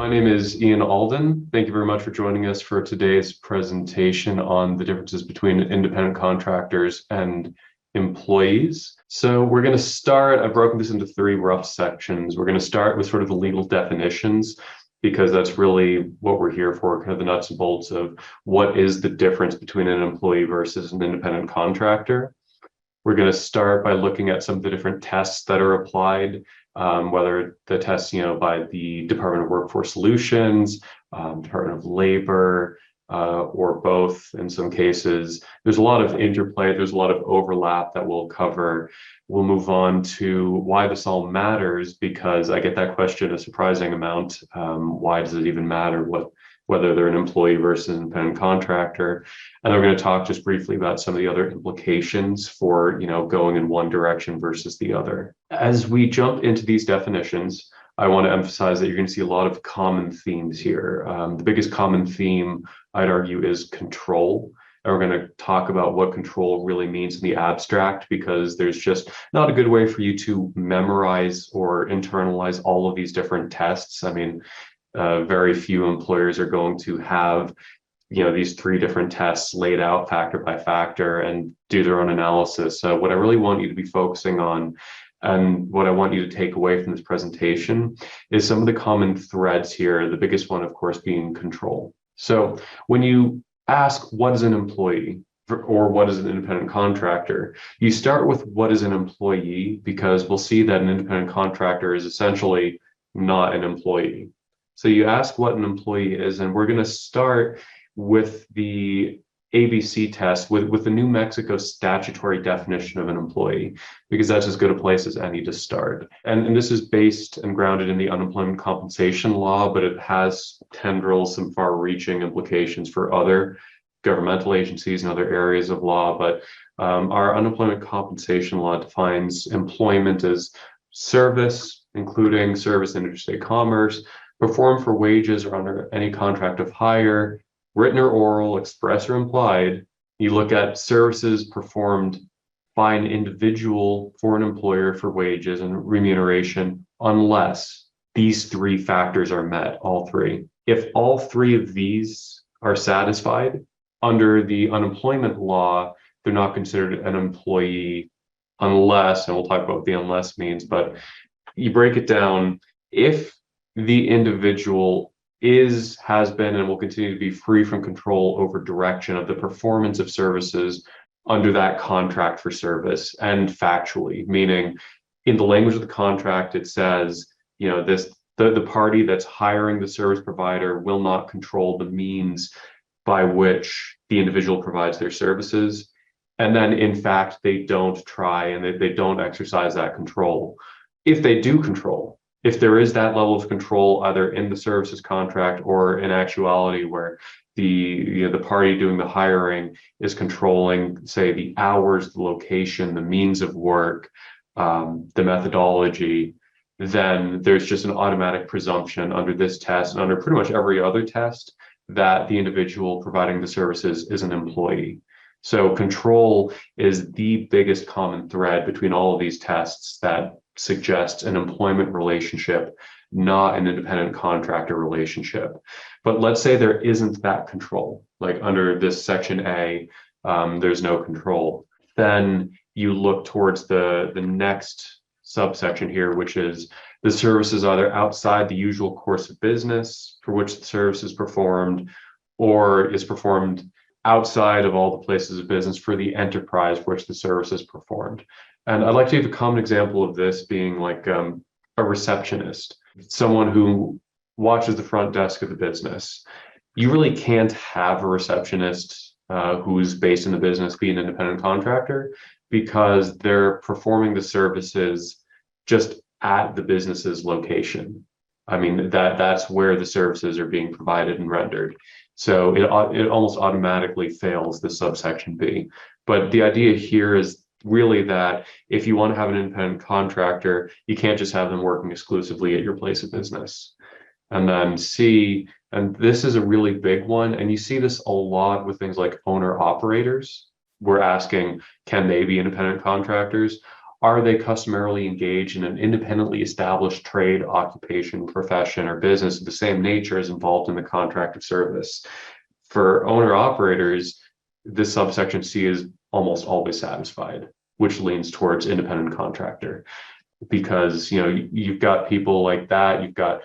My name is Ian Alden. Thank you very much for joining us for today's presentation on the differences between independent contractors and employees. So we're going to start, I've broken this into three rough sections. We're going to start with sort of the legal definitions, because that's really what we're here for, kind of the nuts and bolts of what is the difference between an employee versus an independent contractor. We're going to start by looking at some of the different tests that are applied, whether the tests, by the Department of Workforce Solutions, Department of Labor, or both in some cases. There's a lot of interplay, there's a lot of overlap that we'll cover. We'll move on to why this all matters, because I get that question a surprising amount. Why does it even matter whether they're an employee versus an independent contractor? And we're going to talk just briefly about some of the other implications for, going in one direction versus the other. As we jump into these definitions, I want to emphasize that you're going to see a lot of common themes here. The biggest common theme, I'd argue, is control. And we're going to talk about what control really means in the abstract, because there's just not a good way for you to memorize or internalize all of these different tests. I mean, very few employers are going to have these three different tests laid out factor by factor and do their own analysis. So what I really want you to be focusing on, and what I want you to take away from this presentation, is some of the common threads here, the biggest one, of course, being control. So when you ask what is an employee or what is an independent contractor, you start with what is an employee, because we'll see that an independent contractor is essentially not an employee. So you ask what an employee is, and we're going to start with the ABC test, with the New Mexico statutory definition of an employee, because that's as good a place as any to start. And this is based and grounded in the unemployment compensation law, but it has tendrils, some far-reaching implications for other governmental agencies and other areas of law. But our unemployment compensation law defines employment as service, including service in interstate commerce, performed for wages or under any contract of hire, written or oral, express or implied. You look at services performed by an individual for an employer for wages and remuneration, unless these three factors are met, all three. If all three of these are satisfied, under the unemployment law, they're not considered an employee unless, and we'll talk about what the unless means, but you break it down, if the individual has been, and will continue to be free from control over direction of the performance of services under that contract for service, and factually, meaning in the language of the contract, it says, the party that's hiring the service provider will not control the means by which the individual provides their services. And then in fact, they don't try and they don't exercise that control. If they do control, if there is that level of control, either in the services contract or in actuality where the party doing the hiring is controlling, say, the hours, the location, the means of work, the methodology, then there's just an automatic presumption under this test and under pretty much every other test that the individual providing the services is an employee. So control is the biggest common thread between all of these tests that suggests an employment relationship, not an independent contractor relationship. But let's say there isn't that control, like under this section A, there's no control. Then you look towards the next subsection here, which is the services either outside the usual course of business for which the service is performed, or is performed outside of all the places of business for the enterprise for which the service is performed. And I'd like to give a common example of this being like a receptionist, someone who watches the front desk of the business. You really can't have a receptionist who's based in the business be an independent contractor, because they're performing the services just at the business's location. I mean, that's where the services are being provided and rendered. So it almost automatically fails the subsection B. But the idea here is really that if you want to have an independent contractor, you can't just have them working exclusively at your place of business. And then C, and this is a really big one, and you see this a lot with things like owner operators. We're asking, can they be independent contractors? Are they customarily engaged in an independently established trade, occupation, profession, or business of the same nature as involved in the contract of service? For owner operators, this subsection C is almost always satisfied, which leans towards independent contractor, because you've got people like that. You've got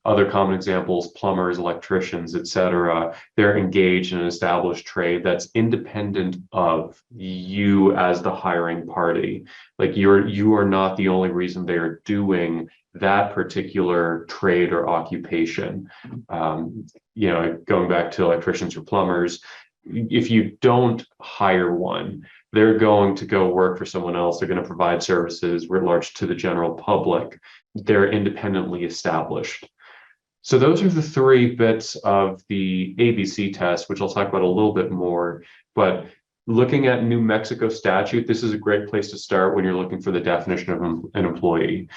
other common examples: plumbers, electricians, etc. They're engaged in an established trade that's independent of you as the hiring party. Like you are not the only reason they are doing that particular trade or occupation. Going back to electricians or plumbers, if you don't hire one, they're going to go work for someone else. They're going to provide services writ large to the general public. They're independently established. So those are the three bits of the ABC test, which I'll talk about a little bit more. But looking at New Mexico statute, this is a great place to start when you're looking for the definition of an employee.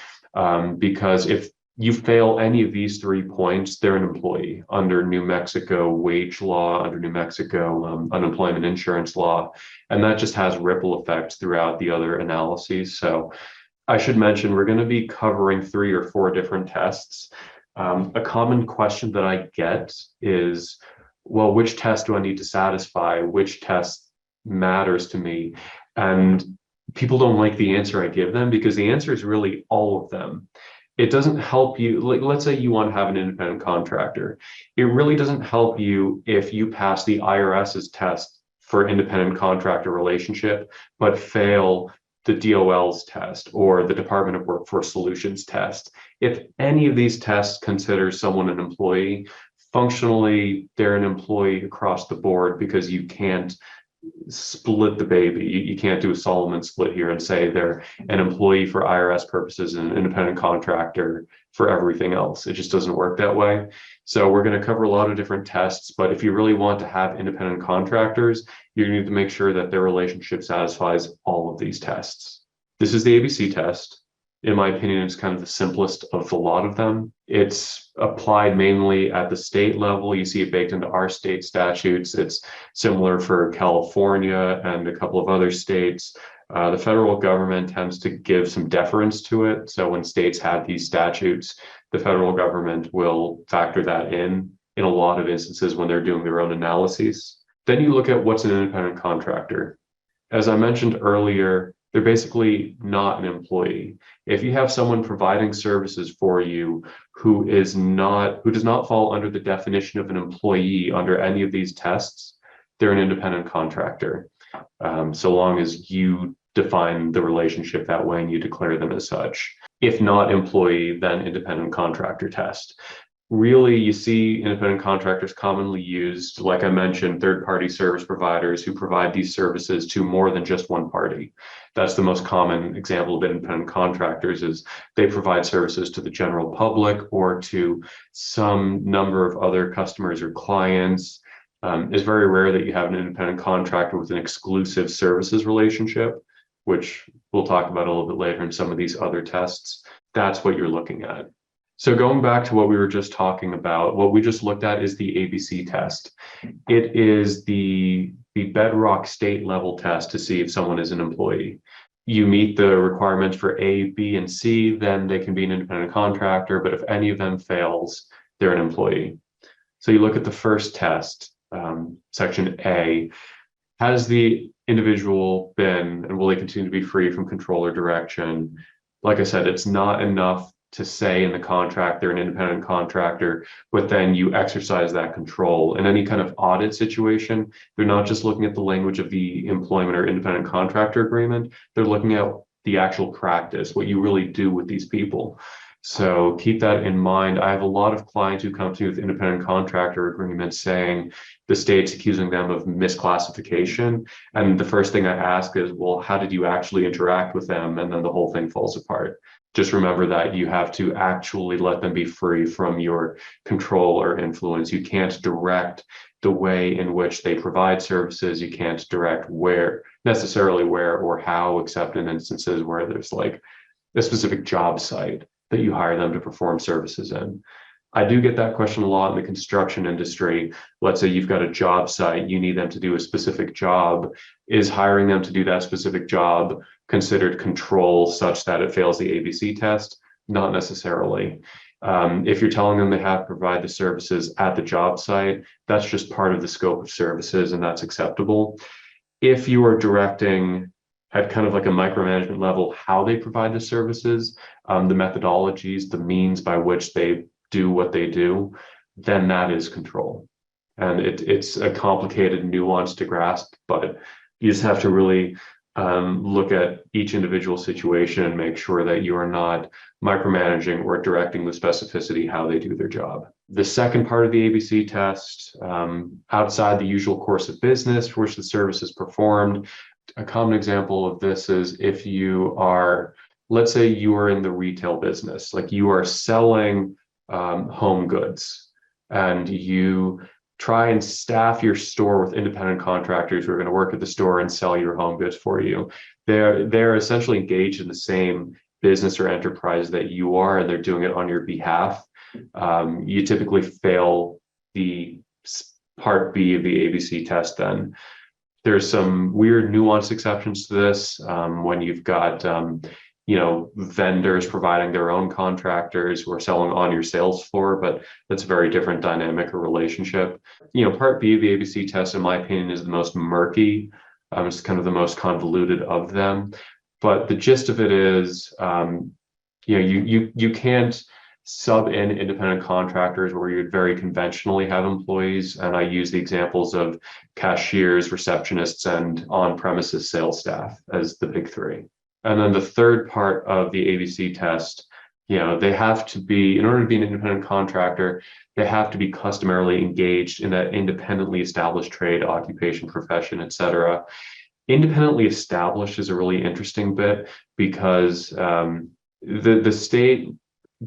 Because if you fail any of these 3 points, they're an employee under New Mexico wage law, under New Mexico unemployment insurance law, and that just has ripple effects throughout the other analyses. So I should mention, we're going to be covering 3 or 4 different tests. A common question that I get is, well, which test do I need to satisfy? Which test matters to me? And people don't like the answer I give them, because the answer is really all of them. It doesn't help you. Like, let's say you want to have an independent contractor. It really doesn't help you if you pass the IRS's test for independent contractor relationship, but fail the DOL's test or the Department of Workforce Solutions test. If any of these tests consider someone an employee, functionally, they're an employee across the board, because you can't split the baby. You can't do a Solomon split here and say they're an employee for IRS purposes and an independent contractor for everything else. It just doesn't work that way. So we're going to cover a lot of different tests, but if you really want to have independent contractors, you need to make sure that their relationship satisfies all of these tests. This is the ABC test. In my opinion, it's kind of the simplest of the lot of them. It's applied mainly at the state level. You see it baked into our state statutes. It's similar for California and a couple of other states. The federal government tends to give some deference to it. So when states have these statutes, the federal government will factor that in a lot of instances when they're doing their own analyses. Then you look at what's an independent contractor. As I mentioned earlier, they're basically not an employee. If you have someone providing services for you who does not fall under the definition of an employee under any of these tests, they're an independent contractor. So long as you define the relationship that way and you declare them as such. If not employee, then independent contractor test. Really, you see independent contractors commonly used, like I mentioned, third-party service providers who provide these services to more than just one party. That's the most common example of independent contractors, is they provide services to the general public or to some number of other customers or clients. It's very rare that you have an independent contractor with an exclusive services relationship, which we'll talk about a little bit later in some of these other tests. That's what you're looking at. So going back to what we were just talking about, what we just looked at is the ABC test. It is the bedrock state level test to see if someone is an employee. You meet the requirements for A, B, and C, then they can be an independent contractor, but if any of them fails, they're an employee. So you look at the first test, section A. Has the individual been, and will they continue to be free from control or direction? Like I said, it's not enough to say in the contract they're an independent contractor, but then you exercise that control. In any kind of audit situation, they're not just looking at the language of the employment or independent contractor agreement, they're looking at the actual practice, what you really do with these people. So keep that in mind. I have a lot of clients who come to me with independent contractor agreements saying the state's accusing them of misclassification. And the first thing I ask is, well, how did you actually interact with them? And then the whole thing falls apart. Just remember that you have to actually let them be free from your control or influence. You can't direct the way in which they provide services. You can't direct necessarily where or how, except in instances where there's like a specific job site that you hire them to perform services in. I do get that question a lot in the construction industry. Let's say you've got a job site, you need them to do a specific job. Is hiring them to do that specific job considered control such that it fails the ABC test? Not necessarily. If you're telling them they have to provide the services at the job site, that's just part of the scope of services and that's acceptable. If you are directing at kind of like a micromanagement level how they provide the services, the methodologies, the means by which they do what they do, then that is control. And it's a complicated nuance to grasp, but you just have to really look at each individual situation and make sure that you are not micromanaging or directing with specificity how they do their job. The second part of the ABC test, outside the usual course of business for which the service is performed, a common example of this is if you are, let's say you are in the retail business, like you are selling home goods, and you try and staff your store with independent contractors who are going to work at the store and sell your home goods for you. They're essentially engaged in the same business or enterprise that you are, and they're doing it on your behalf. You typically fail the part B of the ABC test then. There's some weird nuanced exceptions to this when you've got vendors providing their own contractors who are selling on your sales floor, but that's a very different dynamic or relationship. Part B of the ABC test, in my opinion, is the most murky. It's kind of the most convoluted of them. But the gist of it is, you can't sub in independent contractors where you'd very conventionally have employees. And I use the examples of cashiers, receptionists, and on-premises sales staff as the big three. And then the third part of the ABC test, they have to be, in order to be an independent contractor, they have to be customarily engaged in that independently established trade, occupation, profession, etc. Independently established is a really interesting bit because the state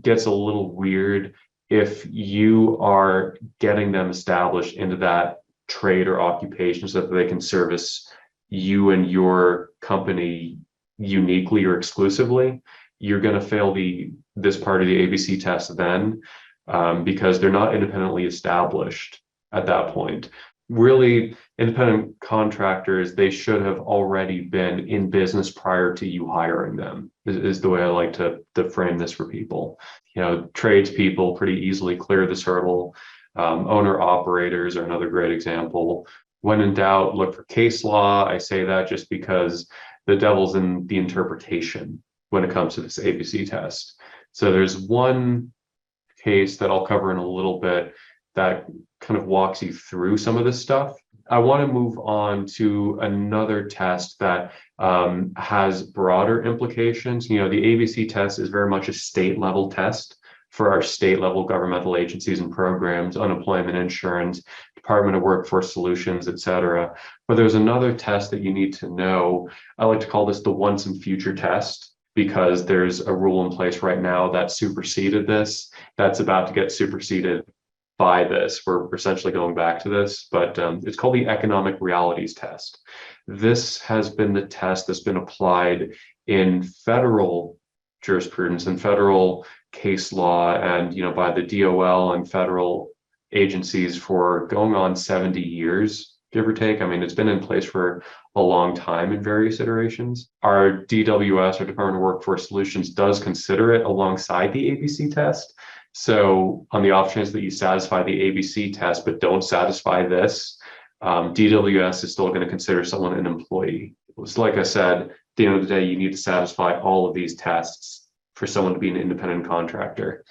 gets a little weird if you are getting them established into that trade or occupation so that they can service you and your company uniquely or exclusively. You're going to fail this part of the ABC test then because they're not independently established at that point. Really, independent contractors, they should have already been in business prior to you hiring them, is the way I like to frame this for people. Tradespeople pretty easily clear this hurdle. Owner operators are another great example. When in doubt, look for case law. I say that just because the devil's in the interpretation when it comes to this ABC test. So there's one case that I'll cover in a little bit that kind of walks you through some of this stuff. I want to move on to another test that has broader implications. The ABC test is very much a state level test for our state level governmental agencies and programs, unemployment insurance, Department of Workforce Solutions, et cetera. But there's another test that you need to know. I like to call this the once and future test because there's a rule in place right now that superseded this, that's about to get superseded by this. We're essentially going back to this, but it's called the economic realities test. This has been the test that's been applied in federal jurisprudence and federal case law and by the DOL and federal agencies for going on 70 years, give or take. I mean, it's been in place for a long time in various iterations. Our DWS, or Department of Workforce Solutions, does consider it alongside the ABC test. So on the off chance that you satisfy the ABC test but don't satisfy this, DWS is still going to consider someone an employee. So like I said, at the end of the day, you need to satisfy all of these tests for someone to be an independent contractor.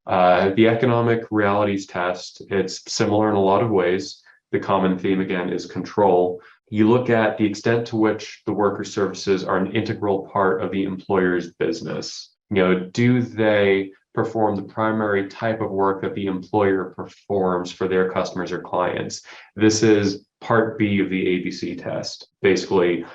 The economic realities test, it's similar in a lot of ways. The common theme, again, is control. You look at the extent to which the worker services are an integral part of the employer's business. Do they perform the primary type of work that the employer performs for their customers or clients? This is part B of the ABC test. Basically,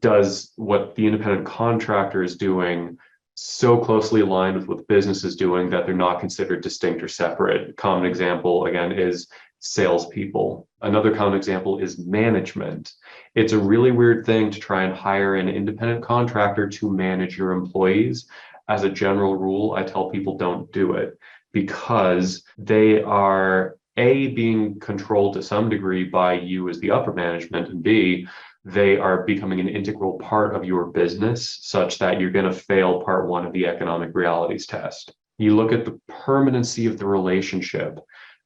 does what the independent contractor is doing so closely aligned with what the business is doing that they're not considered distinct or separate? Common example, again, is salespeople. Another common example is management. It's a really weird thing to try and hire an independent contractor to manage your employees. As a general rule, I tell people don't do it. because they are A, being controlled to some degree by you as the upper management, and B, they are becoming an integral part of your business such that you're going to fail part one of the economic realities test. You look at the permanency of the relationship.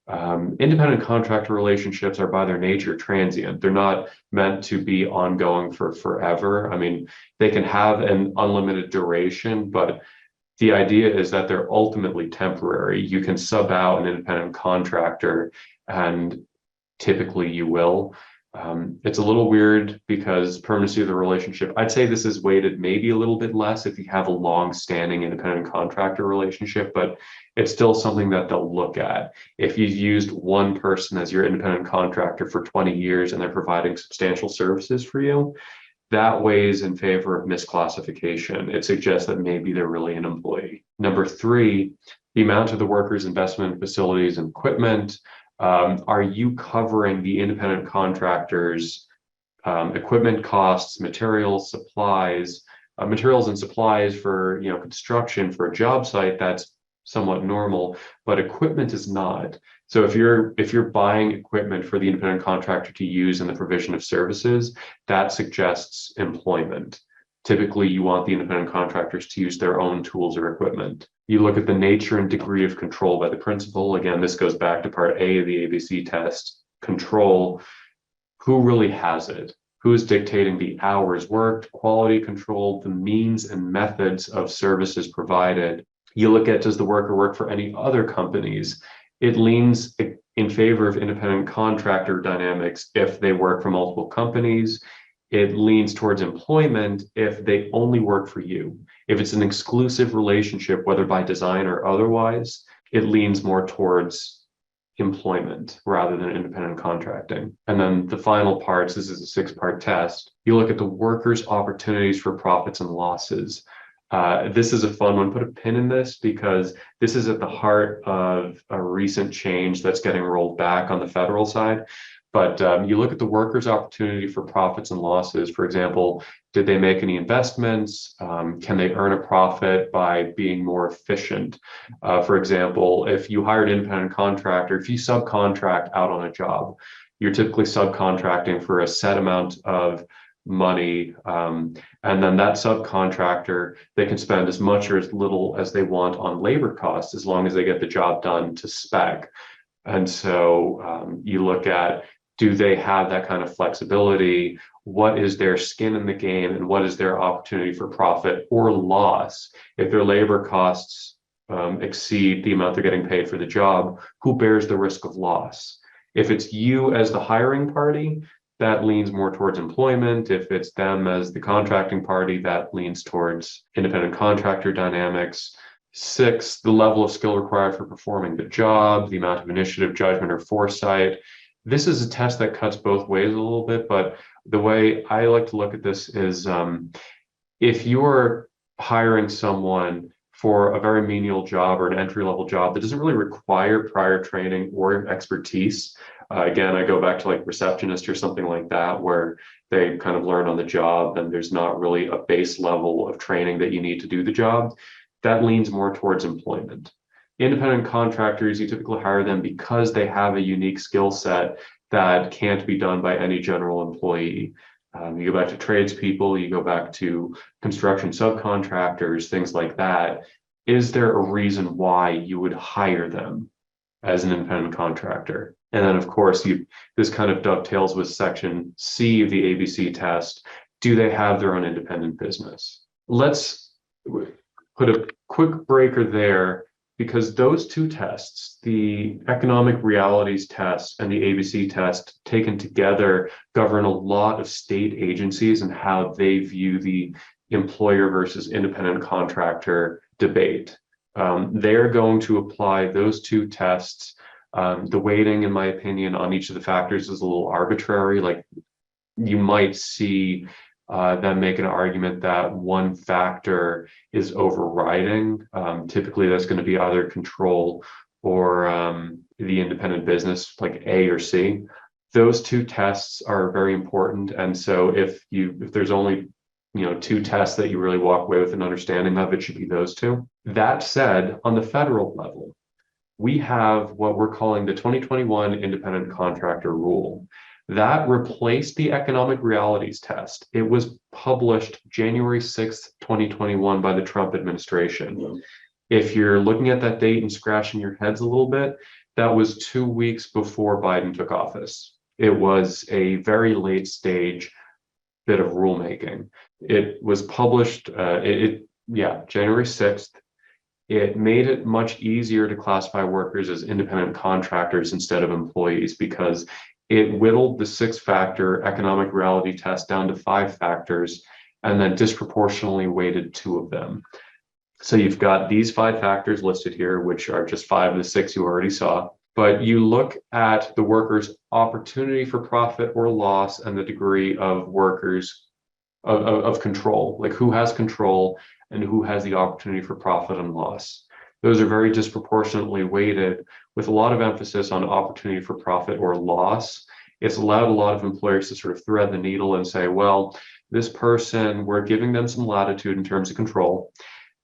Independent contractor relationships are by their nature transient. They're not meant to be ongoing for forever. I mean, they can have an unlimited duration, but the idea is that they're ultimately temporary. You can sub out an independent contractor, and typically you will. It's a little weird because permanency of the relationship, I'd say this is weighted maybe a little bit less if you have a long-standing independent contractor relationship, but it's still something that they'll look at. If you've used one person as your independent contractor for 20 years and they're providing substantial services for you, that weighs in favor of misclassification. It suggests that maybe they're really an employee. Number three, the amount of the worker's investment in facilities and equipment. Are you covering the independent contractors' equipment costs, materials and supplies for construction for a job site? That's somewhat normal, but equipment is not. So if you're buying equipment for the independent contractor to use in the provision of services, that suggests employment. Typically, you want the independent contractors to use their own tools or equipment. You look at the nature and degree of control by the principal. Again, this goes back to part A of the ABC test. Control. Who really has it? Who's dictating the hours worked, quality control, the means and methods of services provided? You look at, does the worker work for any other companies? It leans in favor of independent contractor dynamics if they work for multiple companies. It leans towards employment if they only work for you. If it's an exclusive relationship, whether by design or otherwise, it leans more towards employment rather than independent contracting. And then the final parts, this is a 6-part test. You look at the worker's opportunities for profits and losses. This is a fun one. Put a pin in this because this is at the heart of a recent change that's getting rolled back on the federal side. But you look at the worker's opportunity for profits and losses. For example, did they make any investments? Can they earn a profit by being more efficient? For example, if you hire an independent contractor, if you subcontract out on a job, you're typically subcontracting for a set amount of money, and then that subcontractor, they can spend as much or as little as they want on labor costs as long as they get the job done to spec. And so you look at, do they have that kind of flexibility? What is their skin in the game, and what is their opportunity for profit or loss? If their labor costs exceed the amount they're getting paid for the job, who bears the risk of loss? If it's you as the hiring party, that leans more towards employment. If it's them as the contracting party, that leans towards independent contractor dynamics. 6, the level of skill required for performing the job, the amount of initiative, judgment, or foresight. This is a test that cuts both ways a little bit, but the way I like to look at this is if you're hiring someone for a very menial job or an entry-level job that doesn't really require prior training or expertise, again, I go back to like receptionist or something like that, where they kind of learn on the job and there's not really a base level of training that you need to do the job. That leans more towards employment. Independent contractors, you typically hire them because they have a unique skill set that can't be done by any general employee. You go back to tradespeople, you go back to construction subcontractors, things like that. Is there a reason why you would hire them as an independent contractor? And then, of course, this kind of dovetails with section C of the ABC test. Do they have their own independent business? Let's put a quick breaker there, because those two tests, the economic realities test and the ABC test, taken together, govern a lot of state agencies and how they view the employer versus independent contractor debate. They're going to apply those two tests. The weighting, in my opinion, on each of the factors is a little arbitrary. Like, you might see them make an argument that one factor is overriding. Typically, that's going to be either control or the independent business, like A or C. Those two tests are very important, and so if there's only two tests that you really walk away with an understanding of, it should be those two. That said, on the federal level, we have what we're calling the 2021 independent contractor rule. That replaced the economic realities test. It was published January 6th, 2021 by the Trump administration. If you're looking at that date and scratching your heads a little bit, that was 2 weeks before Biden took office. It was a very late stage bit of rulemaking. It was published, January 6th. It made it much easier to classify workers as independent contractors instead of employees because it whittled the 6-factor economic reality test down to 5 factors and then disproportionately weighted 2 of them. So you've got these 5 factors listed here, which are just 5 of the 6 you already saw. But you look at the worker's opportunity for profit or loss and the degree of workers of control, like who has control and who has the opportunity for profit and loss. Those are very disproportionately weighted with a lot of emphasis on opportunity for profit or loss. It's allowed a lot of employers to sort of thread the needle and say, well, this person, we're giving them some latitude in terms of control.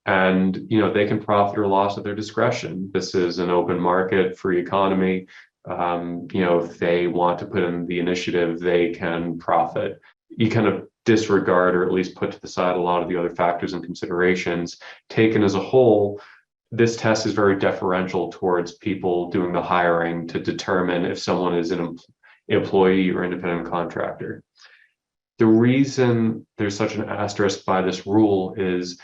And, they can profit or loss at their discretion. This is an open market, free economy. If they want to put in the initiative, they can profit. You kind of disregard or at least put to the side a lot of the other factors and considerations. Taken as a whole, this test is very deferential towards people doing the hiring to determine if someone is an employee or independent contractor. The reason there's such an asterisk by this rule is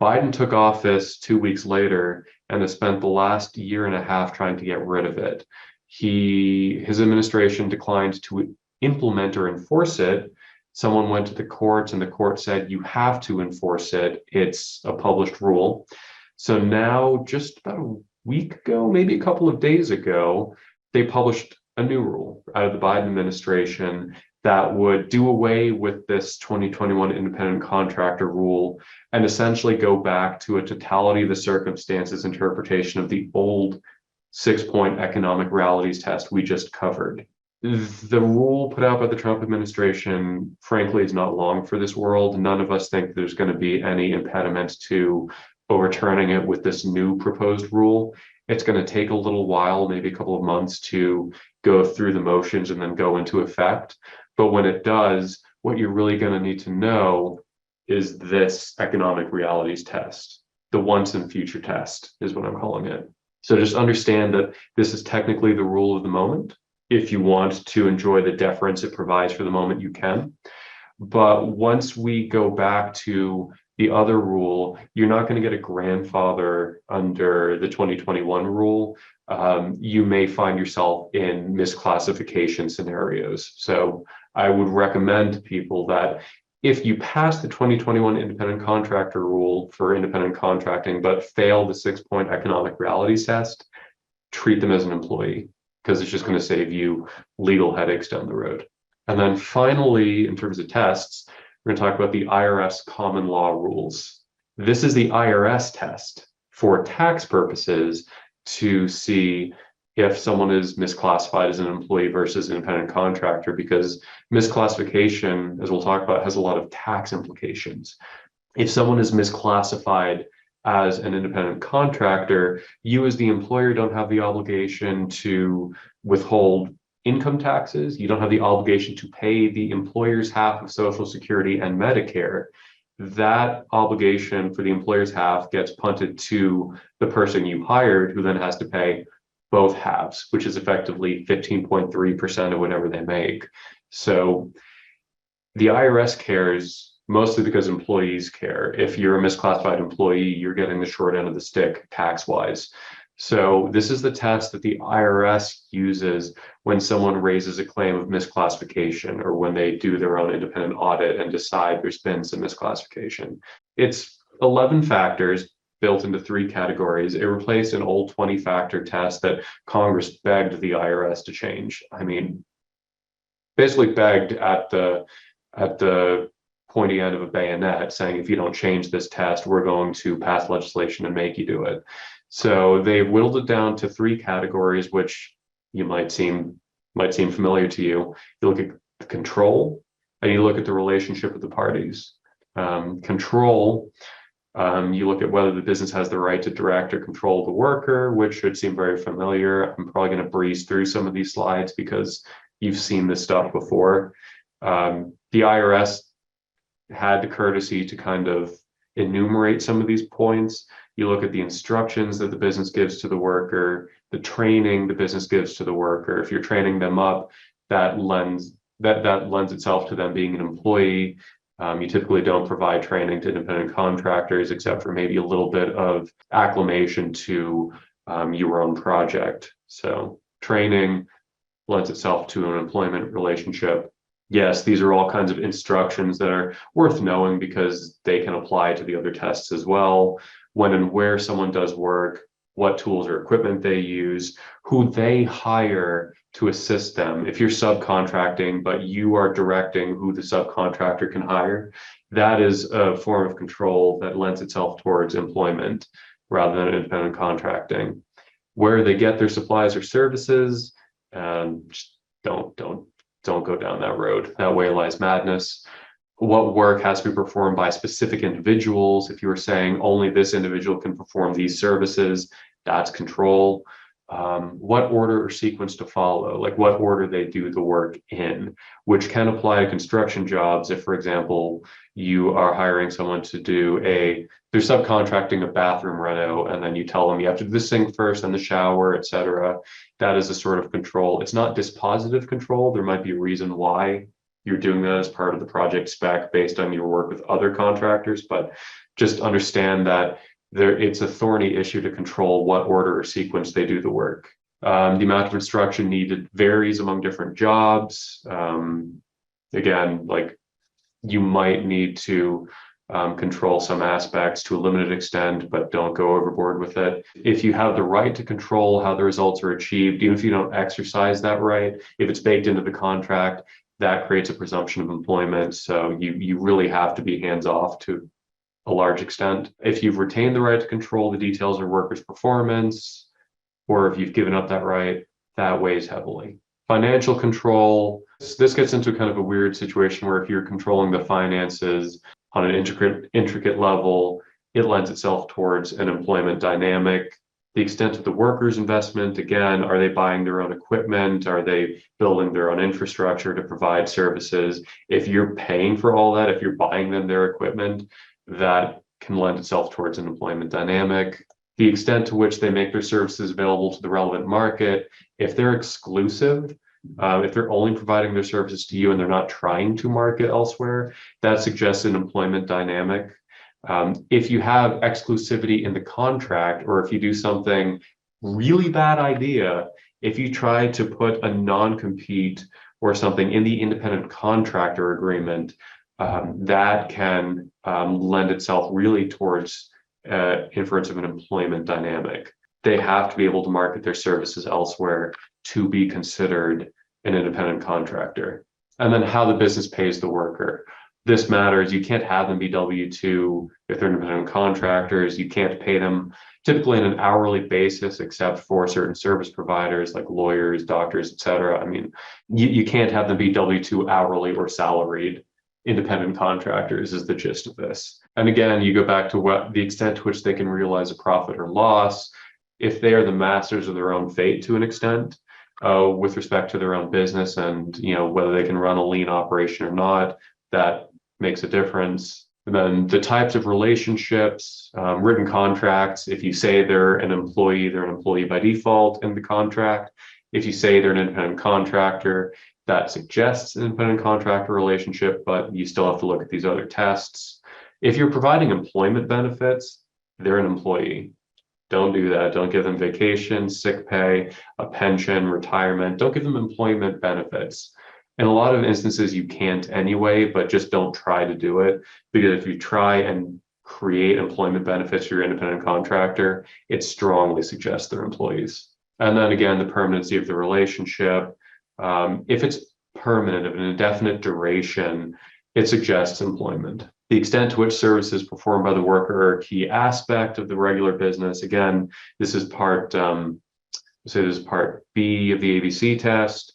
Biden took office 2 weeks later and has spent the last year and a half trying to get rid of it. His administration declined to implement or enforce it. Someone went to the courts and the court said, you have to enforce it. It's a published rule. So now, just about a week ago, maybe a couple of days ago, they published a new rule out of the Biden administration that would do away with this 2021 independent contractor rule and essentially go back to a totality of the circumstances interpretation of the old 6-point economic realities test we just covered. The rule put out by the Trump administration, frankly, is not long for this world. None of us think there's going to be any impediment to overturning it with this new proposed rule. It's going to take a little while, maybe a couple of months, to go through the motions and then go into effect. But when it does, what you're really going to need to know is this economic realities test. The once and future test is what I'm calling it. So just understand that this is technically the rule of the moment. If you want to enjoy the deference it provides for the moment, you can. But once we go back to the other rule, you're not going to get a grandfather under the 2021 rule. You may find yourself in misclassification scenarios. So I would recommend to people that if you pass the 2021 independent contractor rule for independent contracting, but fail the 6-point economic realities test, treat them as an employee, because it's just going to save you legal headaches down the road. And then finally, in terms of tests, we're going to talk about the IRS common law rules. This is the IRS test for tax purposes to see if someone is misclassified as an employee versus an independent contractor, because misclassification, as we'll talk about, has a lot of tax implications. If someone is misclassified as an independent contractor, you as the employer don't have the obligation to withhold income taxes. You don't have the obligation to pay the employer's half of Social Security and Medicare. That obligation for the employer's half gets punted to the person you hired, who then has to pay both halves, which is effectively 15.3% of whatever they make. So the IRS cares mostly because employees care. If you're a misclassified employee, you're getting the short end of the stick tax-wise. So this is the test that the IRS uses when someone raises a claim of misclassification or when they do their own independent audit and decide there's been some misclassification. It's 11 factors built into 3 categories. It replaced an old 20-factor test that Congress begged the IRS to change. I mean, basically begged at the pointy end of a bayonet, saying, if you don't change this test, we're going to pass legislation and make you do it. So they whittled it down to 3 categories, which you might seem familiar to you. You look at the control, and you look at the relationship of the parties. Control You look at whether the business has the right to direct or control the worker, which should seem very familiar. I'm probably going to breeze through some of these slides because you've seen this stuff before. The IRS had the courtesy to kind of enumerate some of these points. You look at the instructions that the business gives to the worker, the training the business gives to the worker. If you're training them up, that lends itself to them being an employee. You typically don't provide training to independent contractors except for maybe a little bit of acclimation to your own project. So training lends itself to an employment relationship. Yes, these are all kinds of instructions that are worth knowing because they can apply to the other tests as well. When and where someone does work, what tools or equipment they use, who they hire to assist them. If you're subcontracting, but you are directing who the subcontractor can hire, that is a form of control that lends itself towards employment rather than independent contracting. Where they get their supplies or services, just don't go down that road. That way lies madness. What work has to be performed by specific individuals. If you were saying only this individual can perform these services, that's control. What order or sequence to follow, like what order they do the work in, which can apply to construction jobs. If, for example, you are hiring someone to do they're subcontracting a bathroom reno, and then you tell them you have to do the sink first and the shower, etc. That is a sort of control. It's not dispositive control. There might be a reason why you're doing that as part of the project spec based on your work with other contractors, but just understand that it's a thorny issue to control what order or sequence they do the work. The amount of instruction needed varies among different jobs. Again, like you might need to control some aspects to a limited extent, but don't go overboard with it. If you have the right to control how the results are achieved, even if you don't exercise that right, if it's baked into the contract, that creates a presumption of employment. So you really have to be hands off to a large extent. If you've retained the right to control the details of workers' performance, or if you've given up that right, that weighs heavily. Financial control, this gets into kind of a weird situation where if you're controlling the finances on an intricate level, it lends itself towards an employment dynamic. The extent of the workers' investment, again, are they buying their own equipment? Are they building their own infrastructure to provide services? If you're paying for all that, if you're buying them their equipment, that can lend itself towards an employment dynamic. The extent to which they make their services available to the relevant market, if they're exclusive, if they're only providing their services to you and they're not trying to market elsewhere, that suggests an employment dynamic. If you have exclusivity in the contract, or if you do something really bad idea, if you try to put a non-compete or something in the independent contractor agreement, that can lend itself really towards inference of an employment dynamic. They have to be able to market their services elsewhere to be considered an independent contractor. And then how the business pays the worker. This matters. You can't have them be W-2 if they're independent contractors. You can't pay them typically on an hourly basis, except for certain service providers like lawyers, doctors, etc. I mean, you can't have them be W-2 hourly or salaried. Independent contractors is the gist of this. And again, you go back to what the extent to which they can realize a profit or loss. If they are the masters of their own fate to an extent, with respect to their own business, and whether they can run a lean operation or not, that makes a difference. And then the types of relationships, written contracts. If you say they're an employee by default in the contract. If you say they're an independent contractor, that suggests an independent contractor relationship, but you still have to look at these other tests. If you're providing employment benefits, they're an employee. Don't do that. Don't give them vacation, sick pay, a pension, retirement. Don't give them employment benefits. In a lot of instances, you can't anyway, but just don't try to do it, because if you try and create employment benefits for your independent contractor, it strongly suggests they're employees. And then again, the permanency of the relationship. If it's permanent, of an indefinite duration, it suggests employment. The extent to which services performed by the worker are a key aspect of the regular business. Again, this is part B of the ABC test.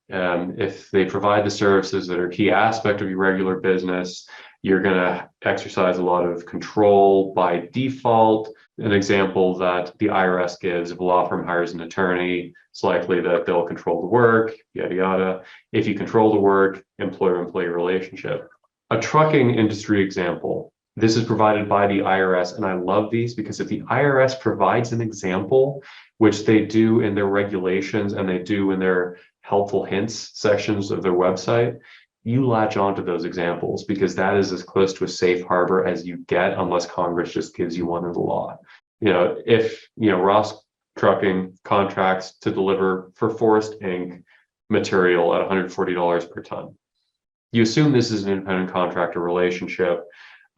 If they provide the services that are a key aspect of your regular business, You're going to exercise a lot of control by default. An example that the IRS gives: if a law firm hires an attorney, it's likely that they'll control the work, yada, yada. If you control the work, employer-employee relationship. A trucking industry example. This is provided by the IRS, and I love these because if the IRS provides an example, which they do in their regulations and they do in their helpful hints sections of their website, you latch onto those examples because that is as close to a safe harbor as you get, unless Congress just gives you one in the law. If Ross Trucking contracts to deliver for Forest Inc. material at $140 per ton, you assume this is an independent contractor relationship.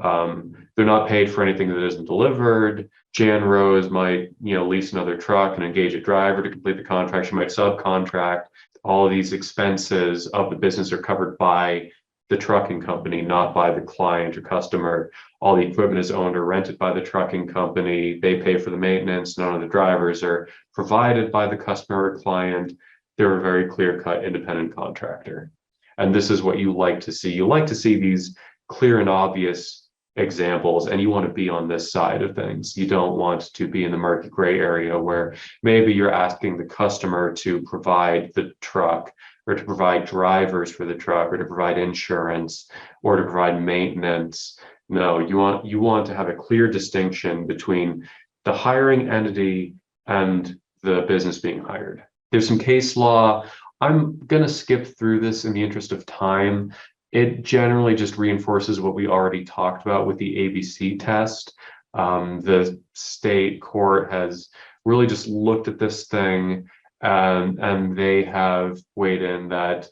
They're not paid for anything that isn't delivered. Jan Rose might, lease another truck and engage a driver to complete the contract. She might subcontract. All of these expenses of the business are covered by the trucking company, not by the client or customer. All the equipment is owned or rented by the trucking company. They pay for the maintenance. None of the drivers are provided by the customer or client. They're a very clear-cut independent contractor. And this is what you like to see. You like to see these clear and obvious examples, and you want to be on this side of things. You don't want to be in the murky gray area where maybe you're asking the customer to provide the truck, or to provide drivers for the truck, or to provide insurance, or to provide maintenance. No, you want to have a clear distinction between the hiring entity and the business being hired. There's some case law. I'm going to skip through this in the interest of time. It generally just reinforces what we already talked about with the ABC test. The state court has really just looked at this thing, and they have weighed in that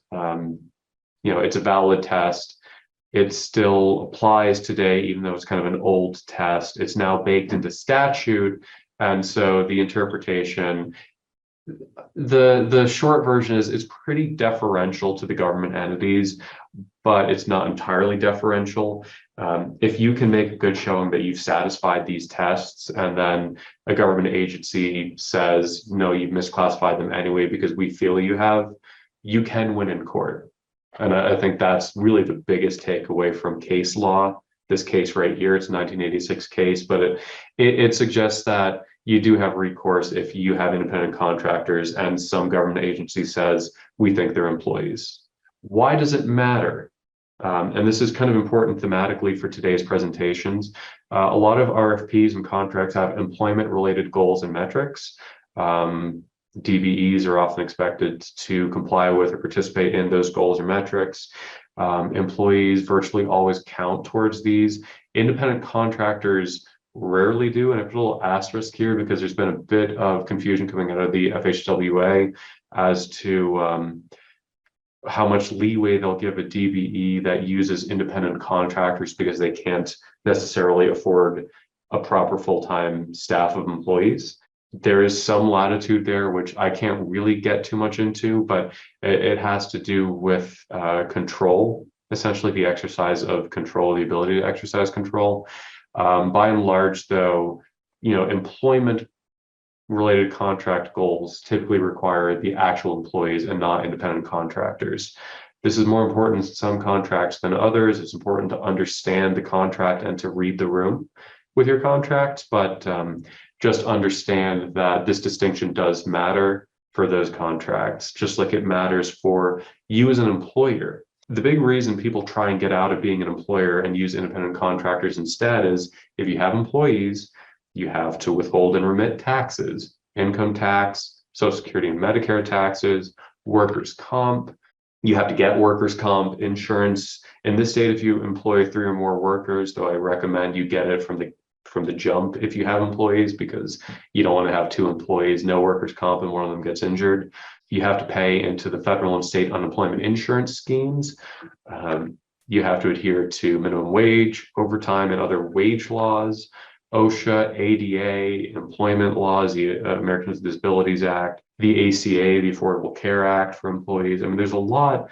it's a valid test. It still applies today, even though it's kind of an old test. It's now baked into statute, and so the interpretation. The short version is it's pretty deferential to the government entities, but it's not entirely deferential. If you can make a good showing that you've satisfied these tests, and then a government agency says, no, you've misclassified them anyway because we feel you have, you can win in court. And I think that's really the biggest takeaway from case law. This case right here, it's a 1986 case, but it suggests that you do have recourse if you have independent contractors and some government agency says, we think they're employees. Why does it matter? And this is kind of important thematically for today's presentations. A lot of RFPs and contracts have employment-related goals and metrics. DBEs are often expected to comply with or participate in those goals or metrics. Employees virtually always count towards these. Independent contractors rarely do, and I put a little asterisk here because there's been a bit of confusion coming out of the FHWA as to how much leeway they'll give a DBE that uses independent contractors because they can't necessarily afford a proper full-time staff of employees. There is some latitude there, which I can't really get too much into, but it has to do with control, essentially the exercise of control, the ability to exercise control. By and large, though, employment-related contract goals typically require the actual employees and not independent contractors. This is more important in some contracts than others. It's important to understand the contract and to read the room with your contract, but just understand that this distinction does matter for those contracts, just like it matters for you as an employer. The big reason people try and get out of being an employer and use independent contractors instead is if you have employees, you have to withhold and remit taxes, income tax, Social Security and Medicare taxes, workers' comp. You have to get workers' comp insurance. In this state, if you employ 3 or more workers, though I recommend you get it from the jump if you have employees, because you don't want to have 2 employees, no workers' comp, and one of them gets injured. You have to pay into the federal and state unemployment insurance schemes. You have to adhere to minimum wage, overtime, and other wage laws, OSHA, ADA, employment laws, the Americans with Disabilities Act, the ACA, the Affordable Care Act for employees. I mean, there's a lot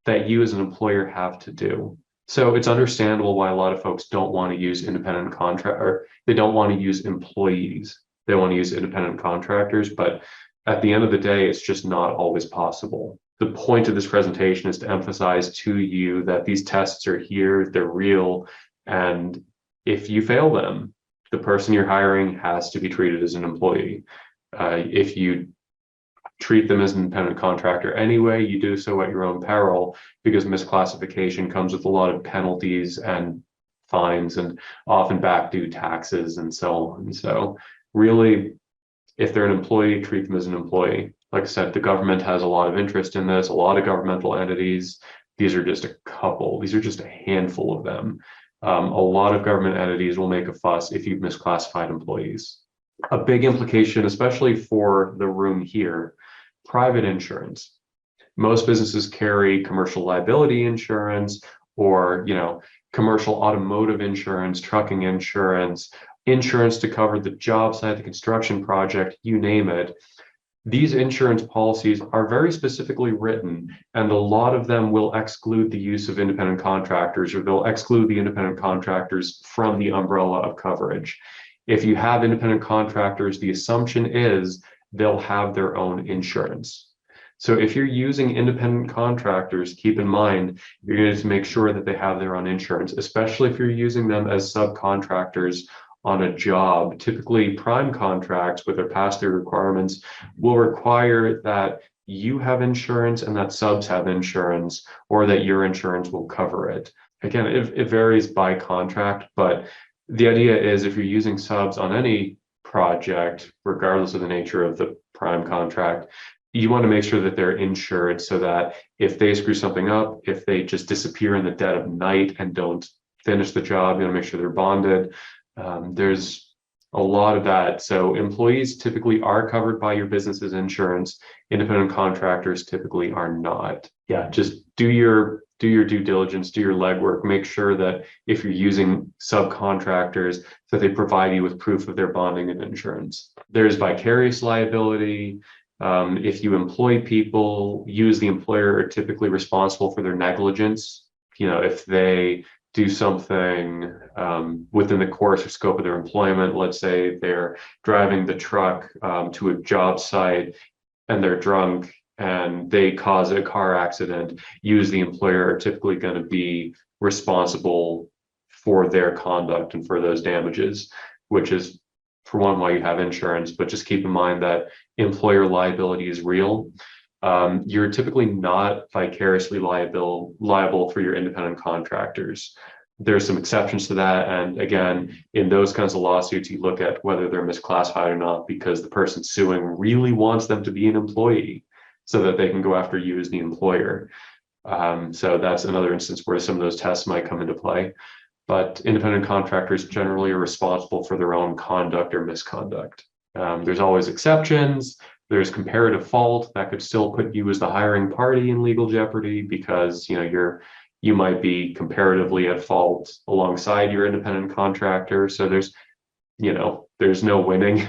that you as an employer have to do. So it's understandable why a lot of folks don't want to use independent contractor. They don't want to use employees. They want to use independent contractors, but at the end of the day, it's just not always possible. the point of this presentation is to emphasize to you that these tests are here, they're real, and if you fail them, the person you're hiring has to be treated as an employee. If you treat them as an independent contractor anyway, you do so at your own peril, because misclassification comes with a lot of penalties and fines and often back due taxes and so on. So really, if they're an employee, treat them as an employee. Like I said, the government has a lot of interest in this, a lot of governmental entities. These are just a couple, these are just a handful of them. A lot of government entities will make a fuss if you've misclassified employees. A big implication, especially for the room here, private insurance. Most businesses carry commercial liability insurance, or commercial automotive insurance, trucking insurance, insurance to cover the job site, the construction project, you name it. These insurance policies are very specifically written, and a lot of them will exclude the use of independent contractors, or they'll exclude the independent contractors from the umbrella of coverage. If you have independent contractors, the assumption is they'll have their own insurance. So if you're using independent contractors, keep in mind, you're going to make sure that they have their own insurance, especially if you're using them as subcontractors on a job. Typically, prime contracts with their pass-through requirements will require that you have insurance and that subs have insurance, or that your insurance will cover it. Again, it varies by contract, but the idea is if you're using subs on any project, regardless of the nature of the prime contract, you want to make sure that they're insured, so that if they screw something up, if they just disappear in the dead of night and don't finish the job, you want to make sure they're bonded. There's a lot of that. So employees typically are covered by your business's insurance. Independent contractors typically are not. Yeah, just do your due diligence, do your legwork, make sure that if you're using subcontractors, that they provide you with proof of their bonding and insurance. There's vicarious liability. If you employ people, the employer are typically responsible for their negligence. If they do something within the course or scope of their employment, let's say they're driving the truck to a job site and they're drunk and they cause a car accident, the employer are typically going to be responsible for their conduct and for those damages, which is, for one, why you have insurance. But just keep in mind that employer liability is real. You're typically not vicariously liable for your independent contractors. There's some exceptions to that. And again, in those kinds of lawsuits, you look at whether they're misclassified or not, because the person suing really wants them to be an employee so that they can go after you as the employer. So that's another instance where some of those tests might come into play. But independent contractors generally are responsible for their own conduct or misconduct. There's always exceptions. There's comparative fault that could still put you as the hiring party in legal jeopardy, because you might be comparatively at fault alongside your independent contractor. So there's no winning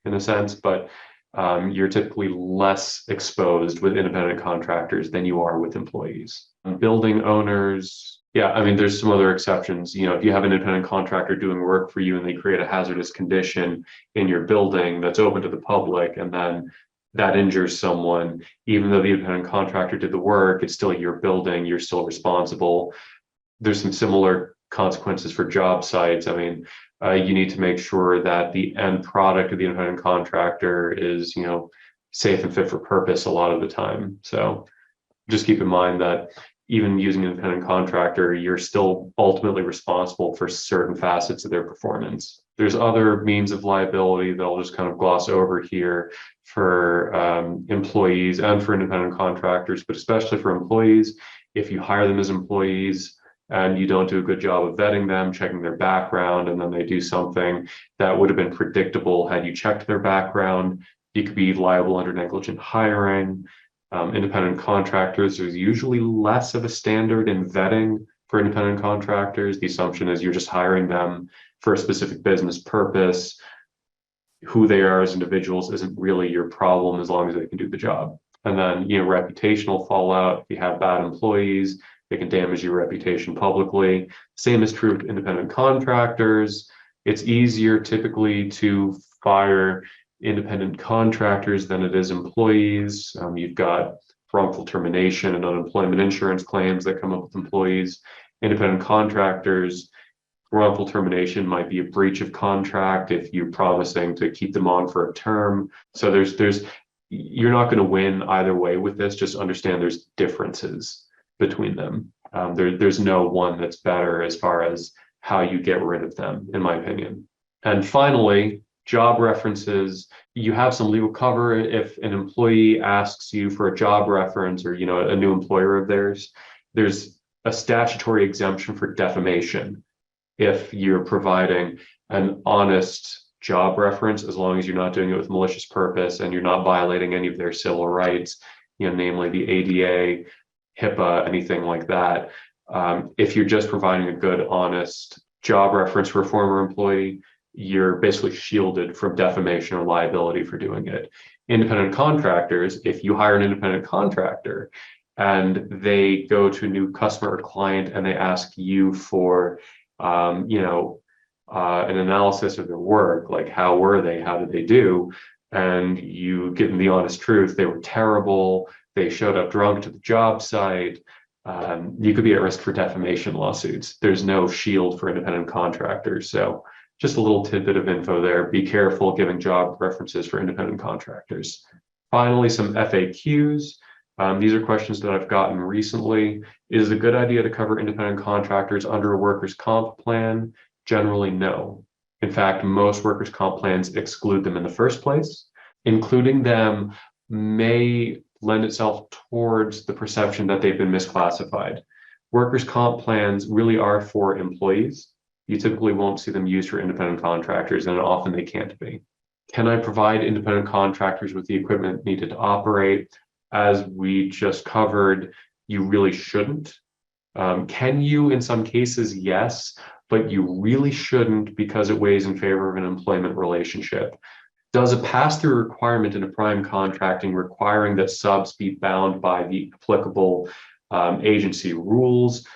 in a sense, but you're typically less exposed with independent contractors than you are with employees. Building owners, yeah, I mean, there's some other exceptions. If you have an independent contractor doing work for you and they create a hazardous condition in your building that's open to the public, and then that injures someone, even though the independent contractor did the work, it's still your building, you're still responsible. There's some similar consequences for job sites. I mean, you need to make sure that the end product of the independent contractor is, safe and fit for purpose a lot of the time. So just keep in mind that even using an independent contractor, you're still ultimately responsible for certain facets of their performance. There's other means of liability that I'll just kind of gloss over here for employees and for independent contractors, but especially for employees. If you hire them as employees and you don't do a good job of vetting them, checking their background, and then they do something that would have been predictable had you checked their background, you could be liable under negligent hiring. Independent contractors, there's usually less of a standard in vetting for independent contractors. The assumption is you're just hiring them for a specific business purpose. Who they are as individuals isn't really your problem as long as they can do the job. And then, reputational fallout. If you have bad employees, it can damage your reputation publicly. Same is true of independent contractors. It's easier typically to fire independent contractors than it is employees. You've got wrongful termination and unemployment insurance claims that come up with employees. Independent contractors, wrongful termination might be a breach of contract if you're promising to keep them on for a term. So you're not going to win either way with this. Just understand there's differences between them. There's no one that's better as far as how you get rid of them, in my opinion. And finally, job references. You have some legal cover if an employee asks you for a job reference, or a new employer of theirs. There's a statutory exemption for defamation if you're providing an honest job reference, as long as you're not doing it with malicious purpose and you're not violating any of their civil rights, namely the ADA, HIPAA, anything like that. If you're just providing a good, honest job reference for a former employee, you're basically shielded from defamation or liability for doing it. Independent contractors, if you hire an independent contractor and they go to a new customer or client and they ask you for, an analysis of their work, like how were they, how did they do, and you give them the honest truth, they were terrible, they showed up drunk to the job site, you could be at risk for defamation lawsuits. There's no shield for independent contractors. So just a little tidbit of info there. Be careful giving job references for independent contractors. Finally, some FAQs. These are questions that I've gotten recently. Is it a good idea to cover independent contractors under a workers' comp plan? Generally, no. In fact, most workers' comp plans exclude them in the first place. Including them may lend itself towards the perception that they've been misclassified. Workers' comp plans really are for employees. You typically won't see them used for independent contractors, and often they can't be. Can I provide independent contractors with the equipment needed to operate? As we just covered, you really shouldn't. Can you, in some cases, yes, but you really shouldn't because it weighs in favor of an employment relationship. Does a pass-through requirement in a prime contracting requiring that subs be bound by the applicable agency rules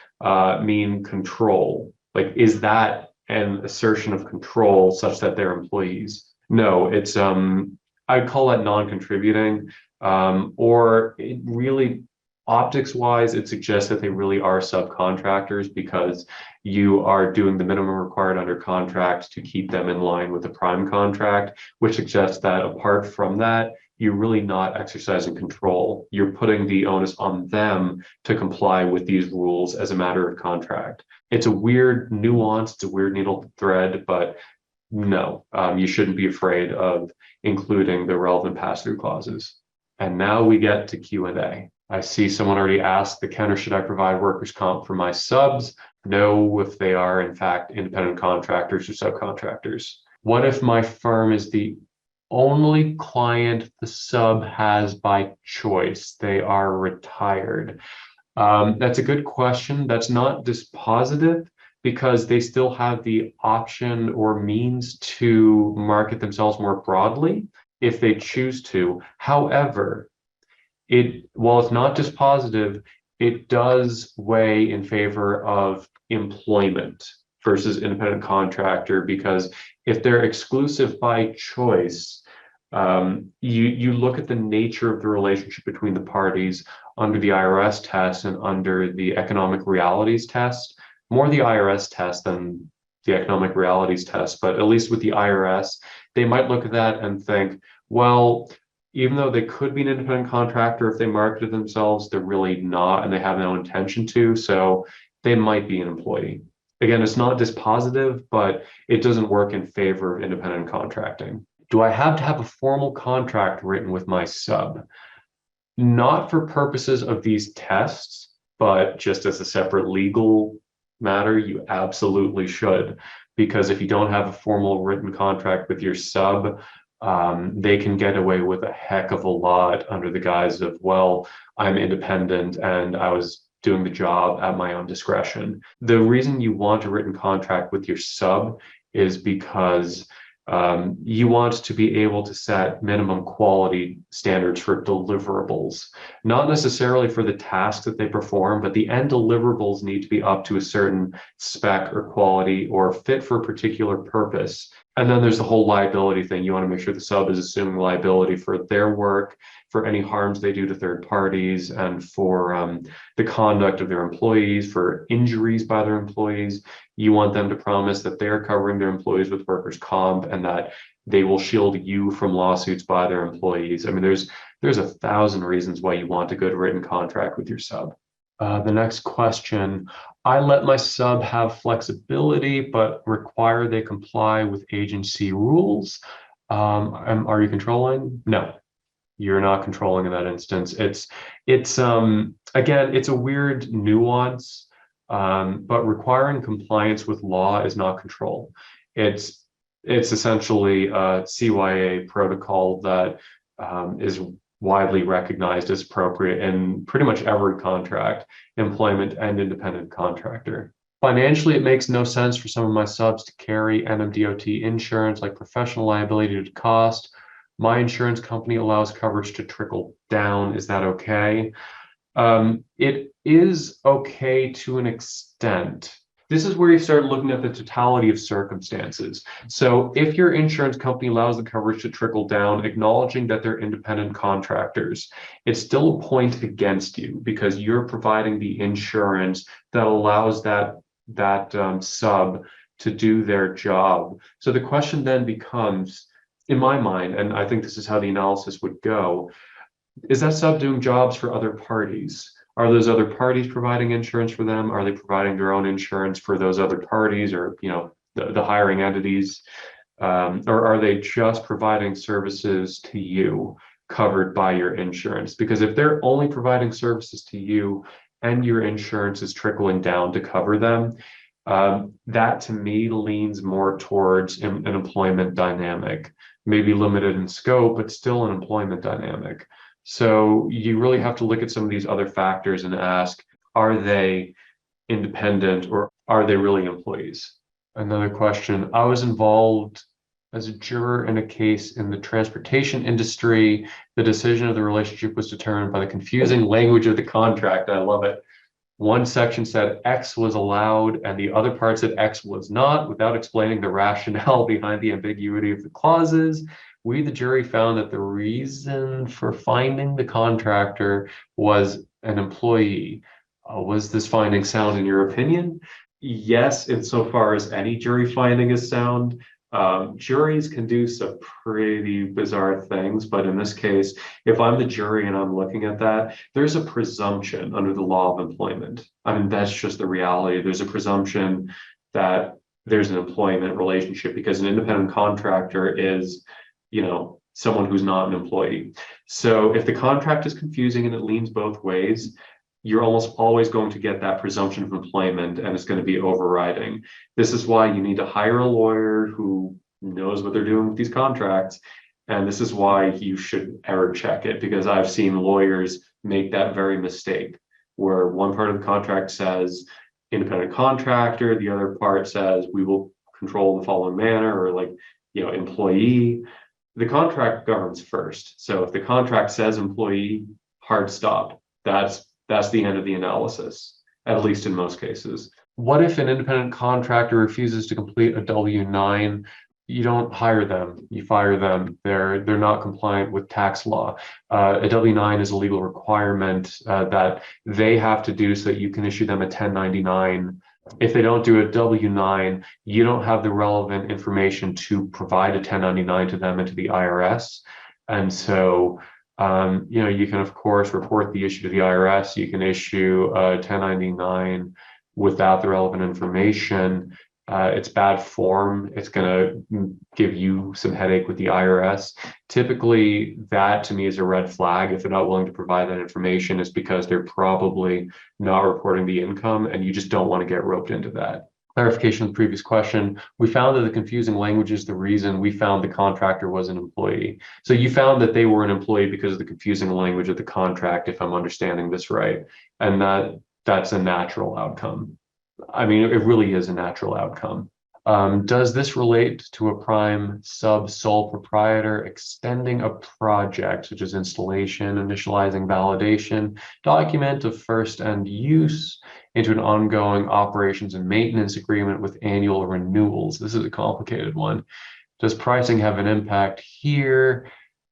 mean control? Like, is that an assertion of control such that they're employees? No, it's I'd call that non-contributing, or it really, optics-wise, it suggests that they really are subcontractors because you are doing the minimum required under contract to keep them in line with the prime contract, which suggests that apart from that, you're really not exercising control. You're putting the onus on them to comply with these rules as a matter of contract. It's a weird nuance, it's a weird needle to thread, but no, you shouldn't be afraid of including the relevant pass-through clauses. And now we get to Q&A. I see someone already asked the counter, should I provide workers' comp for my subs? No, if they are in fact independent contractors or subcontractors. What if my firm is the only client the sub has by choice? They are retired. That's a good question. That's not dispositive because they still have the option or means to market themselves more broadly if they choose to. However, while it's not dispositive, it does weigh in favor of employment versus independent contractor, because if they're exclusive by choice, you look at the nature of the relationship between the parties under the IRS test and under the economic realities test, more the IRS test than the economic realities test, but at least with the IRS, they might look at that and think, well, even though they could be an independent contractor if they marketed themselves, they're really not, and they have no intention to, so they might be an employee. Again, it's not dispositive, but it doesn't work in favor of independent contracting. Do I have to have a formal contract written with my sub? Not for purposes of these tests, but just as a separate legal matter, you absolutely should. Because if you don't have a formal written contract with your sub, they can get away with a heck of a lot under the guise of, well, I'm independent and I was doing the job at my own discretion. The reason you want a written contract with your sub is because you want to be able to set minimum quality standards for deliverables, not necessarily for the tasks that they perform, but the end deliverables need to be up to a certain spec or quality or fit for a particular purpose. And then there's the whole liability thing. You want to make sure the sub is assuming liability for their work, for any harms they do to third parties, and for the conduct of their employees, for injuries by their employees. You want them to promise that they're covering their employees with workers' comp and that they will shield you from lawsuits by their employees. I mean, there's 1,000 reasons why you want a good written contract with your sub. The next question, I let my sub have flexibility, but require they comply with agency rules. Are you controlling? No, you're not controlling in that instance. It's again, it's a weird nuance, but requiring compliance with law is not control. It's essentially a CYA protocol that is widely recognized as appropriate in pretty much every contract, employment and independent contractor. Financially, it makes no sense for some of my subs to carry NMDOT insurance like professional liability due to cost. My insurance company allows coverage to trickle down. Is that okay? It is okay to an extent. This is where you start looking at the totality of circumstances. So if your insurance company allows the coverage to trickle down, acknowledging that they're independent contractors, it's still a point against you because you're providing the insurance that allows that sub to do their job. So the question then becomes, in my mind, and I think this is how the analysis would go, is that sub doing jobs for other parties? Are those other parties providing insurance for them? Are they providing their own insurance for those other parties or, the hiring entities? Or are they just providing services to you covered by your insurance? Because if they're only providing services to you and your insurance is trickling down to cover them, that to me leans more towards an employment dynamic, maybe limited in scope, but still an employment dynamic. So you really have to look at some of these other factors and ask, are they independent or are they really employees? Another question, I was involved as a juror in a case in the transportation industry. The decision of the relationship was determined by the confusing language of the contract. I love it. One section said X was allowed and the other part said X was not, without explaining the rationale behind the ambiguity of the clauses. We, the jury, found that the reason for finding the contractor was an employee. Was this finding sound in your opinion? Yes, insofar as any jury finding is sound. Juries can do some pretty bizarre things, but in this case, if I'm the jury and I'm looking at that, there's a presumption under the law of employment. I mean, that's just the reality. There's a presumption that there's an employment relationship because an independent contractor is, someone who's not an employee. So if the contract is confusing and it leans both ways, you're almost always going to get that presumption of employment and it's going to be overriding. This is why you need to hire a lawyer who knows what they're doing with these contracts. And this is why you should error check it, because I've seen lawyers make that very mistake where one part of the contract says independent contractor, the other part says we will control in the following manner, or employee. The contract governs first. So if the contract says employee, hard stop. That's the end of the analysis, at least in most cases. What if an independent contractor refuses to complete a W-9? You don't hire them, you fire them. They're not compliant with tax law. A W-9 is a legal requirement that they have to do so that you can issue them a 1099. If they don't do a W-9, you don't have the relevant information to provide a 1099 to them and to the IRS. And so you can, of course, report the issue to the IRS. You can issue a 1099 without the relevant information. It's bad form. It's going to give you some headache with the IRS. Typically, that to me is a red flag. If they're not willing to provide that information, it's because they're probably not reporting the income, and you just don't want to get roped into that. Clarification of the previous question, we found that the confusing language is the reason we found the contractor was an employee. So you found that they were an employee because of the confusing language of the contract, if I'm understanding this right, and that's a natural outcome. I mean, it really is a natural outcome. Does this relate to a prime sub sole proprietor extending a project, such as installation, initializing, validation, document of first end use into an ongoing operations and maintenance agreement with annual renewals? This is a complicated one. Does pricing have an impact here?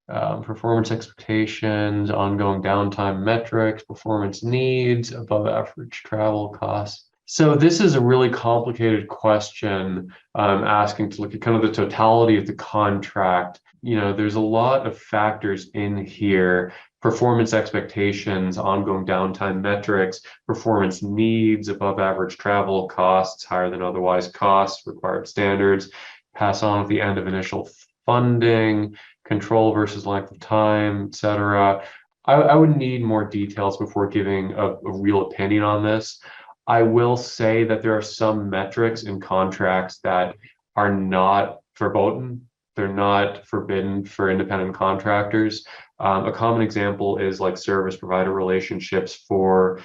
Performance expectations, ongoing downtime metrics, performance needs, above average travel costs. So this is a really complicated question, asking to look at kind of the totality of the contract. There's a lot of factors in here: performance expectations, ongoing downtime metrics, performance needs, above average travel costs, higher than otherwise costs, required standards, pass on at the end of initial funding, control versus length of time, etc. I would need more details before giving a real opinion on this. I will say that there are some metrics in contracts that are not verboten. They're not forbidden for independent contractors. A common example is like service provider relationships for,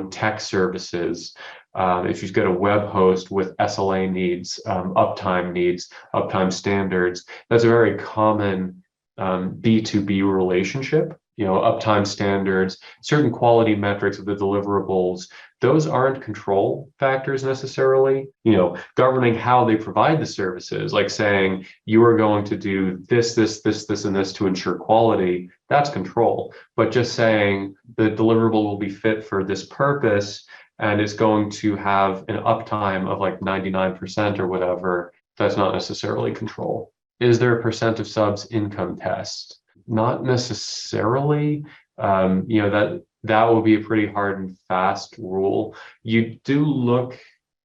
tech services. If you've got a web host with SLA needs, uptime standards, that's a very common B2B relationship. Uptime standards, certain quality metrics of the deliverables, those aren't control factors necessarily. Governing how they provide the services, like saying you are going to do this, and this to ensure quality, that's control. But just saying the deliverable will be fit for this purpose and it's going to have an uptime of like 99% or whatever, that's not necessarily control. Is there a percent of subs income test? Not necessarily. That will be a pretty hard and fast rule. You do look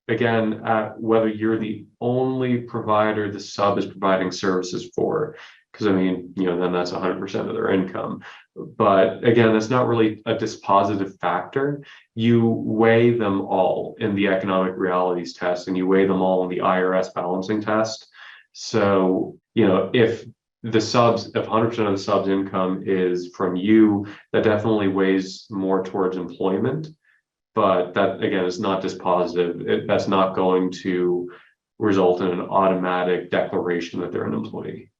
again at whether you're the only provider the sub is providing services for, because then that's 100% of their income. But again, that's not really a dispositive factor. You weigh them all in the economic realities test, and you weigh them all in the IRS balancing test. So, if 100% of the subs income is from you, that definitely weighs more towards employment. But that, again, is not dispositive. That's not going to result in an automatic declaration that they're an employee.